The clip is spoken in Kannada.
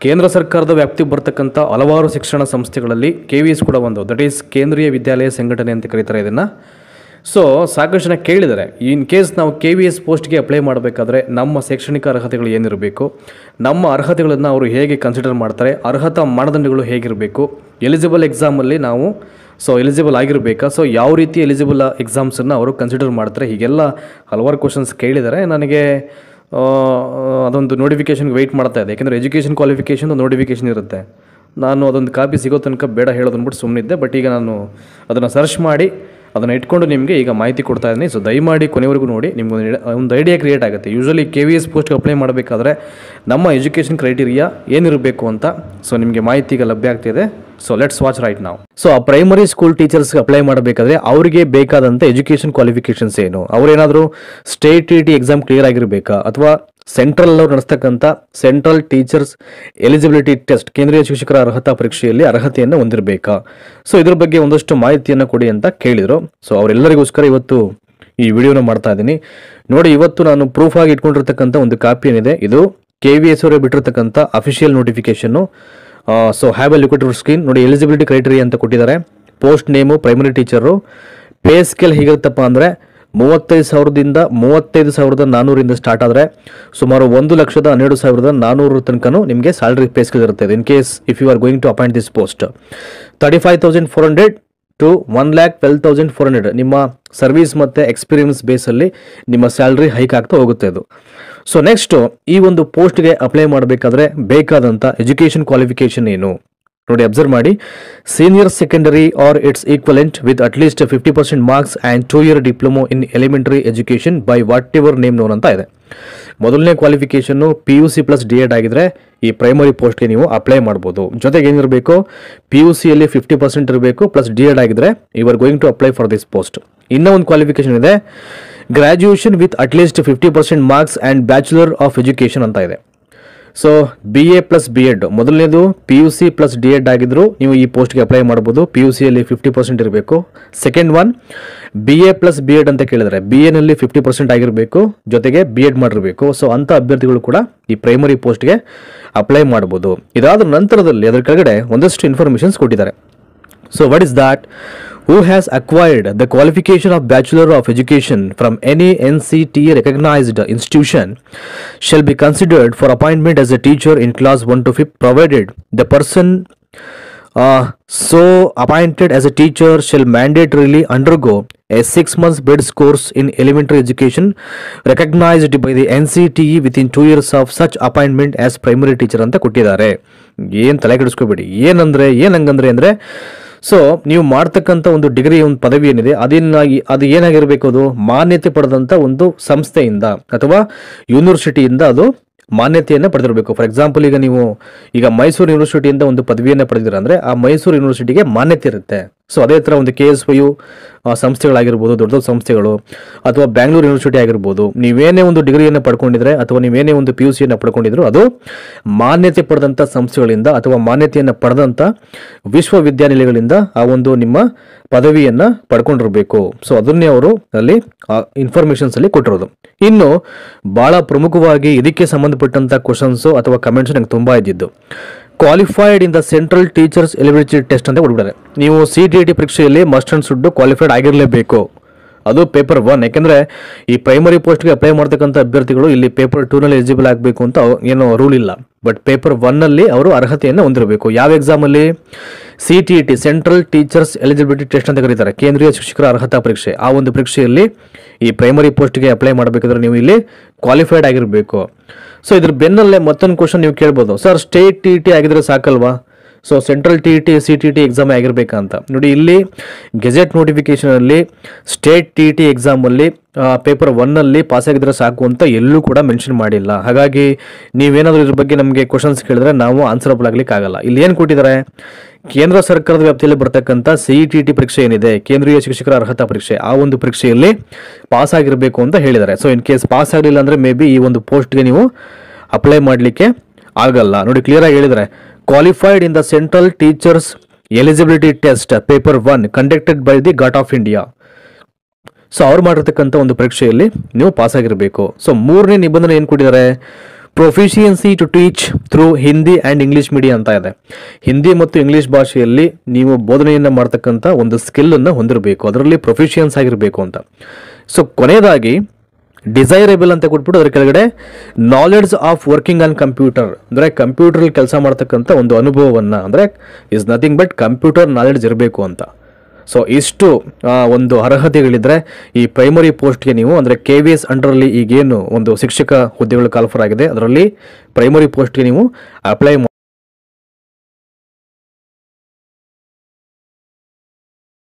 ಕೇಂದ್ರ ಸರ್ಕಾರದ ವ್ಯಾಪ್ತಿಗೆ ಬರ್ತಕ್ಕಂಥ ಹಲವಾರು ಶಿಕ್ಷಣ ಸಂಸ್ಥೆಗಳಲ್ಲಿ KVS ಕೂಡ ಒಂದು, ದಟ್ ಈಸ್ ಕೇಂದ್ರೀಯ ವಿದ್ಯಾಲಯ ಸಂಘಟನೆ ಅಂತ ಕರೀತಾರೆ ಇದನ್ನು. ಸೊ ಸಾಕಷ್ಟು ಜನ ಕೇಳಿದ್ದಾರೆ, ಇನ್ ಕೇಸ್ ನಾವು KVS ಪೋಸ್ಟ್ಗೆ ಅಪ್ಲೈ ಮಾಡಬೇಕಾದ್ರೆ ನಮ್ಮ ಶೈಕ್ಷಣಿಕ ಅರ್ಹತೆಗಳು ಏನಿರಬೇಕು, ನಮ್ಮ ಅರ್ಹತೆಗಳನ್ನು ಅವರು ಹೇಗೆ ಕನ್ಸಿಡರ್ ಮಾಡ್ತಾರೆ, ಅರ್ಹತಾ ಮಾನದಂಡಗಳು ಹೇಗಿರಬೇಕು, ಎಲಿಜಿಬಲ್ ಎಕ್ಸಾಮಲ್ಲಿ ನಾವು ಎಲಿಜಿಬಲ್ ಆಗಿರಬೇಕಾ, ಯಾವ ರೀತಿ ಎಲಿಜಿಬಲ್ ಎಕ್ಸಾಮ್ಸನ್ನು ಅವರು ಕನ್ಸಿಡರ್ ಮಾಡ್ತಾರೆ, ಹೀಗೆಲ್ಲ ಹಲವಾರು ಕ್ವಶನ್ಸ್ ಕೇಳಿದ್ದಾರೆ. ನನಗೆ ಅದೊಂದು ನೋಟಿಫಿಕೇಷನ್ಗೆ ವೆಯ್ಟ್ ಮಾಡ್ತಾ ಇದೆ, ಯಾಕೆಂದರೆ ಎಜುಕೇಷನ್ ಕ್ವಾಲಿಫಿಕೇಷನ್ ನೋಟಿಫಿಕೇಷನ್ ಇರುತ್ತೆ. ನಾನು ಅದೊಂದು ಕಾಪಿ ಸಿಗೋ ತನಕ ಬೇಡ ಹೇಳೋದು ಅಂದ್ಬಿಟ್ಟು ಸುಮ್ಮನಿದ್ದೆ. ಬಟ್ ಈಗ ನಾನು ಅದನ್ನು ಸರ್ಚ್ ಮಾಡಿ ಅದನ್ನು ಇಟ್ಕೊಂಡು ನಿಮಗೆ ಈಗ ಮಾಹಿತಿ ಕೊಡ್ತಾ ಇದ್ದೀನಿ. ಸೊ ದಯಮಾಡಿ ಕೊನೆವರೆಗೂ ನೋಡಿ, ನಿಮ್ಗೆ ಒಂದು ಐಡಿಯಾ ಕ್ರಿಯೇಟ್ ಆಗುತ್ತೆ. ಯೂಶ್ವಲಿ KVS ಪೋಸ್ಟ್ಗೆ ಅಪ್ಲೈ ಮಾಡಬೇಕಾದ್ರೆ ನಮ್ಮ ಎಜುಕೇಷನ್ ಕ್ರೈಟೀರಿಯಾ ಏನಿರಬೇಕು ಅಂತ ನಿಮಗೆ ಮಾಹಿತಿ ಈಗ ಲಭ್ಯ ಆಗ್ತಿದೆ. ಸೊ ಲೆಟ್ಸ್ ವಾಚ್ ರೈಟ್ ನಾವು. ಆ ಪ್ರೈಮರಿ ಸ್ಕೂಲ್ ಟೀಚರ್ಸ್ಗೆ ಅಪ್ಲೈ ಮಾಡಬೇಕಾದ್ರೆ ಅವರಿಗೆ ಬೇಕಾದಂಥ ಎಜುಕೇಷನ್ ಕ್ವಾಲಿಫಿಕೇಷನ್ಸ್ ಏನು, ಅವರೇನಾದರೂ ಸ್ಟೇಟ್ TET ಎಕ್ಸಾಮ್ ಕ್ಲಿಯರ್ ಆಗಿರಬೇಕಾ, ಅಥವಾ ಸೆಂಟ್ರಲ್ ಅವರು ನಡೆಸ್ತಕ್ಕಂಥ ಸೆಂಟ್ರಲ್ ಟೀಚರ್ಸ್ ಎಲಿಜಿಬಿಲಿಟಿ ಟೆಸ್ಟ್, ಕೇಂದ್ರೀಯ ಶಿಕ್ಷಕರ ಅರ್ಹತಾ ಪರೀಕ್ಷೆಯಲ್ಲಿ ಅರ್ಹತೆಯನ್ನು ಹೊಂದಿರಬೇಕಾ, ಇದ್ರ ಬಗ್ಗೆ ಒಂದಷ್ಟು ಮಾಹಿತಿಯನ್ನು ಕೊಡಿ ಅಂತ ಕೇಳಿದರು. ಅವರೆಲ್ಲರಿಗೋಸ್ಕರ ಇವತ್ತು ಈ ವಿಡಿಯೋನ ಮಾಡ್ತಾ ಇದ್ದೀನಿ. ನೋಡಿ, ಇವತ್ತು ನಾನು ಪ್ರೂಫ್ ಆಗಿ ಇಟ್ಕೊಂಡಿರ್ತಕ್ಕಂಥ ಒಂದು ಕಾಪಿ ಏನಿದೆ, ಇದು KVS ಅವರೇ ಬಿಟ್ಟಿರ್ತಕ್ಕಂಥ ಅಫಿಷಿಯಲ್ ನೋಟಿಫಿಕೇಶನ್ನು. Have a look at your screen. ನೋಡಿ, ಎಲಿಜಿಬಿಲಿಟಿ ಕ್ರೈಟೀರಿಯಾ ಅಂತ ಕೊಟ್ಟಿದ್ದಾರೆ. Post name primary teacher. Pay scale ಹೇಗಿರುತ್ತಪ್ಪ ಅಂದರೆ 35,400 ಸ್ಟಾರ್ಟ್ ಆದರೆ ಸುಮಾರು 1,12,400 ತನಕನೂ ನಿಮಗೆ ಸ್ಯಾಲರಿ ಪೇ ಸ್ಕೇಲ್ ಇರುತ್ತೆ. In case if you are going to appoint this post 35,400 to 1,12,400 ನಿಮ್ಮ ಸರ್ವಿಸ್ ಮತ್ತು ಎಕ್ಸ್ಪೀರಿಯನ್ಸ್ ಬೇಸಲ್ಲಿ ನಿಮ್ಮ ಸ್ಯಾಲ್ರಿ ಹೈಕ್ ಆಗ್ತಾ ಹೋಗುತ್ತೆ ಅದು. ನೆಕ್ಸ್ಟ್ ಈ ಒಂದು ಪೋಸ್ಟ್ಗೆ ಅಪ್ಲೈ ಮಾಡಬೇಕಾದ್ರೆ ಬೇಕಾದಂಥ ಎಜುಕೇಷನ್ ಕ್ವಾಲಿಫಿಕೇಷನ್ ಏನು ನೋಡಿ, ಅಬ್ಸರ್ವ್ ಮಾಡಿ. Senior secondary or its equivalent with at least 50% marks and 2 year diploma in elementary education by whatever name known ಅಂತ ಇದೆ. ಮೊದಲನೇ ಕ್ವಾಲಿಫಿಕೇಷನ್ನು PUC ಪ್ಲಸ್ D.Ed ಆಗಿದ್ರೆ ಈ ಪ್ರೈಮರಿ ಪೋಸ್ಟ್ಗೆ ನೀವು ಅಪ್ಲೈ ಮಾಡ್ಬೋದು. ಜೊತೆಗೆ ಏನಿರಬೇಕು, PUCಯಲ್ಲಿ 50% ಇರಬೇಕು, ಪ್ಲಸ್ D.Ed ಆಗಿದ್ರೆ you are going to apply for this post. ಇನ್ನೂ ಒಂದು ಕ್ವಾಲಿಫಿಕೇಷನ್ ಇದೆ, graduation with at least 50% marks and bachelor of education ಅಂತ ಇದೆ. BA ಪ್ಲಸ್ B.Ed, ಮೊದಲನೇದು PUC ಪ್ಲಸ್ D.Ed ಆಗಿದ್ರು ನೀವು ಈ ಪೋಸ್ಟ್ಗೆ ಅಪ್ಲೈ ಮಾಡ್ಬೋದು. PUCಯಲ್ಲಿ 50% ಇರಬೇಕು. Second one BA plus B.Ed ಅಂತ ಕೇಳಿದರೆ BAನಲ್ಲಿ 50% ಆಗಿರಬೇಕು, ಜೊತೆಗೆ B.Ed ಮಾಡಿರಬೇಕು. ಅಂಥ ಅಭ್ಯರ್ಥಿಗಳು ಕೂಡ ಈ ಪ್ರೈಮರಿ ಪೋಸ್ಟ್ಗೆ ಅಪ್ಲೈ ಮಾಡ್ಬೋದು. ಇದಾದ ನಂತರದಲ್ಲಿ ಅದರ ಕೆಳಗಡೆ ಒಂದಷ್ಟು ಇನ್ಫಾರ್ಮೇಷನ್ಸ್ ಕೊಟ್ಟಿದ್ದಾರೆ. What is that? Who has acquired the qualification of Bachelor of Education from any NCTA recognized institution shall be considered for appointment as a teacher in class 1 to 5, provided the person so appointed as a teacher shall mandatorily undergo a 6 months BEdS course in elementary education recognized by the NCTE within 2 years of such appointment as primary teacher ಅಂತ ಕೊಟ್ಟಿದ್ದಾರೆ. ಏನು ತಲೆ ಕೆಡಿಸ್ಕೋಬೇಡಿ, ಏನಂಗಂದ್ರೆ ಅಂದರೆ ನೀವು ಮಾಡ್ತಕ್ಕಂಥ ಒಂದು ಡಿಗ್ರಿ, ಒಂದು ಪದವಿ ಏನಿದೆ ಅದು ಏನಾಗಿರಬೇಕು, ಅದು ಮಾನ್ಯತೆ ಪಡೆದಂಥ ಒಂದು ಸಂಸ್ಥೆಯಿಂದ ಅಥವಾ ಯೂನಿವರ್ಸಿಟಿಯಿಂದ ಅದು ಮಾನ್ಯತೆಯನ್ನು ಪಡೆದಿರಬೇಕು. ಫಾರ್ ಎಕ್ಸಾಂಪಲ್, ಈಗ ಮೈಸೂರು ಯೂನಿವರ್ಸಿಟಿಯಿಂದ ಒಂದು ಪದವಿಯನ್ನು ಪಡೆದಿರ ಅಂದರೆ ಆ ಮೈಸೂರು ಯೂನಿವರ್ಸಿಟಿಗೆ ಮಾನ್ಯತೆ ಇರುತ್ತೆ. ಅದೇ ಥರ ಒಂದು KSYU ಸಂಸ್ಥೆಗಳಾಗಿರ್ಬೋದು, ದೊಡ್ಡ ದೊಡ್ಡ ಸಂಸ್ಥೆಗಳು, ಅಥವಾ ಬ್ಯಾಂಗ್ಳೂರು ಯೂನಿವರ್ಸಿಟಿ ಆಗಿರ್ಬೋದು, ನೀವೇನೇ ಒಂದು ಡಿಗ್ರಿಯನ್ನು ಪಡ್ಕೊಂಡಿದ್ರೆ ಅಥವಾ ನೀವೇನೇ ಒಂದು PUCಯನ್ನು ಪಡ್ಕೊಂಡಿದ್ರು ಅದು ಮಾನ್ಯತೆ ಪಡೆದಂಥ ಸಂಸ್ಥೆಗಳಿಂದ ಅಥವಾ ಮಾನ್ಯತೆಯನ್ನು ಪಡೆದಂಥ ವಿಶ್ವವಿದ್ಯಾನಿಲಯಗಳಿಂದ ಆ ಒಂದು ನಿಮ್ಮ ಪದವಿಯನ್ನು ಪಡ್ಕೊಂಡಿರಬೇಕು. ಅದನ್ನೇ ಅವರು ಅಲ್ಲಿ ಇನ್ಫಾರ್ಮೇಷನ್ಸ್ ಅಲ್ಲಿ ಕೊಟ್ಟಿರೋದು. ಇನ್ನು ಬಹಳ ಪ್ರಮುಖವಾಗಿ ಇದಕ್ಕೆ ಸಂಬಂಧಪಟ್ಟಂಥ ಕ್ವಶನ್ಸು ಅಥವಾ ಕಮೆಂಟ್ಸ್ ನಂಗೆ ತುಂಬ ಇದ್ದಿದ್ದು, qualified in the central teachers eligibility test ಅಂತ ಕೊಡ್ಬಿಟ್ಟಾರೆ. ನೀವು CTET ಪರೀಕ್ಷೆಯಲ್ಲಿ ಮಸ್ಟ್ ಅಂಡ್ ಶುಡ್ ಕ್ವಾಲಿಫೈಡ್ ಆಗಿರಲೇಬೇಕು. ಅದು ಪೇಪರ್ 1. ಯಾಕೆಂದರೆ ಈ ಪ್ರೈಮರಿ ಪೋಸ್ಟ್ಗೆ ಅಪ್ಲೈ ಮಾಡ್ತಕ್ಕಂಥ ಅಭ್ಯರ್ಥಿಗಳು ಇಲ್ಲಿ ಪೇಪರ್ 2ನಲ್ಲಿ ಎಲಿಜಿಬಲ್ ಆಗಬೇಕು ಅಂತ ಏನೋ ರೂಲ್ ಇಲ್ಲ. ಬಟ್ ಪೇಪರ್ 1ನಲ್ಲಿ ಅವರು ಅರ್ಹತೆಯನ್ನು ಹೊಂದಿರಬೇಕು. ಯಾವ ಎಕ್ಸಾಮಲ್ಲಿ? CTET, central teachers eligibility test ಅಂತ ಕರೀತಾರೆ, ಕೇಂದ್ರೀಯ ಶಿಕ್ಷಕರ ಅರ್ಹತಾ ಪರೀಕ್ಷೆ. ಆ ಒಂದು ಪರೀಕ್ಷೆಯಲ್ಲಿ ಈ ಪ್ರೈಮರಿ ಪೋಸ್ಟ್ಗೆ ಅಪ್ಲೈ ಮಾಡಬೇಕಾದ್ರೆ ನೀವು ಇಲ್ಲಿ ಕ್ವಾಲಿಫೈಡ್ ಆಗಿರಬೇಕು. ಇದ್ರ ಬೆನ್ನಲ್ಲೇ ಮತ್ತೊಂದು ಕ್ವಶನ್ ನೀವು ಕೇಳ್ಬೋದು, ಸರ್ ಸ್ಟೇಟ್ TET ಆಗಿದ್ರೆ ಸಾಕಲ್ವಾ, ಸೆಂಟ್ರಲ್ TET CTET ಎಕ್ಸಾಮ್ ಆಗಿರಬೇಕಾ ಅಂತ. ನೋಡಿ, ಇಲ್ಲಿ ಗೆಜೆಟ್ ನೋಟಿಫಿಕೇಶನಲ್ಲಿ ಸ್ಟೇಟ್ TET ಎಕ್ಸಾಮಲ್ಲಿ ಪೇಪರ್ 1ನಲ್ಲಿ ಪಾಸ್ ಆಗಿದ್ರೆ ಸಾಕು ಅಂತ ಎಲ್ಲೂ ಕೂಡ ಮೆನ್ಷನ್ ಮಾಡಿಲ್ಲ. ಹಾಗಾಗಿ ನೀವೇನಾದರೂ ಇದ್ರ ಬಗ್ಗೆ ನಮಗೆ ಕ್ವಶನ್ಸ್ ಕೇಳಿದ್ರೆ ನಾವು ಆನ್ಸರಬಲ್ ಆಗ್ಲಿಕ್ಕೆ ಆಗಲ್ಲ. ಇಲ್ಲಿ ಏನು ಕೊಟ್ಟಿದ್ದಾರೆ, ಕೇಂದ್ರ ಸರ್ಕಾರದ ವ್ಯಾಪ್ತಿಯಲ್ಲಿ ಬರ್ತಕ್ಕಂಥ CTET ಪರೀಕ್ಷೆ ಏನಿದೆ, ಕೇಂದ್ರೀಯ ಶಿಕ್ಷಕರ ಅರ್ಹತಾ ಪರೀಕ್ಷೆ, ಆ ಒಂದು ಪರೀಕ್ಷೆಯಲ್ಲಿ ಪಾಸ್ ಆಗಿರಬೇಕು ಅಂತ ಹೇಳಿದ್ದಾರೆ. ಇನ್ ಕೇಸ್ ಪಾಸ್ ಆಗಲಿಲ್ಲ ಅಂದರೆ ಮೇ ಬಿ ಈ ಒಂದು ಪೋಸ್ಟ್ಗೆ ನೀವು ಅಪ್ಲೈ ಮಾಡಲಿಕ್ಕೆ ಆಗಲ್ಲ. ನೋಡಿ, ಕ್ಲಿಯರ್ ಆಗಿ ಹೇಳಿದರೆ, qualified in the central teachers eligibility test paper 1 conducted by the got of India. ಅವ್ರು ಮಾಡಿರ್ತಕ್ಕಂಥ ಒಂದು ಪರೀಕ್ಷೆಯಲ್ಲಿ ನೀವು ಪಾಸ್ ಆಗಿರಬೇಕು. ಮೂರನೇ ನಿಬಂಧನೆ ಏನು ಕೊಟ್ಟಿದ್ದಾರೆ, proficiency to teach through Hindi and English medium ಅಂತ ಇದೆ. ಹಿಂದಿ ಮತ್ತು ಇಂಗ್ಲೀಷ್ ಭಾಷೆಯಲ್ಲಿ ನೀವು ಬೋಧನೆಯನ್ನು ಮಾಡ್ತಕ್ಕಂಥ ಒಂದು ಸ್ಕಿಲ್ಲನ್ನು ಹೊಂದಿರಬೇಕು, ಅದರಲ್ಲಿ ಪ್ರೊಫಿಷಿಯನ್ಸ್ ಆಗಿರಬೇಕು ಅಂತ. ಸೊ ಕೊನೆಯದಾಗಿ ಡಿಸೈರೇಬಲ್ ಅಂತ ಕೊಟ್ಬಿಟ್ಟು ಅದರ ಕೆಳಗಡೆ knowledge of working on computer, ಅಂದರೆ ಕಂಪ್ಯೂಟರಲ್ಲಿ ಕೆಲಸ ಮಾಡ್ತಕ್ಕಂಥ ಒಂದು ಅನುಭವವನ್ನು, ಅಂದರೆ is nothing but computer knowledge ಇರಬೇಕು ಅಂತ. ಸೊ ಇಷ್ಟು ಒಂದು ಅರ್ಹತೆಗಳಿದ್ದರೆ ಈ ಪ್ರೈಮರಿ ಪೋಸ್ಟ್ಗೆ ನೀವು, ಅಂದರೆ KVS ಅಂಡರಲ್ಲಿ ಈಗೇನು ಒಂದು ಶಿಕ್ಷಕ ಹುದ್ದೆಗಳು ಕಾಲ್ಫರ್ ಆಗಿದೆ ಅದರಲ್ಲಿ ಪ್ರೈಮರಿ ಪೋಸ್ಟ್ಗೆ ನೀವು ಅಪ್ಲೈ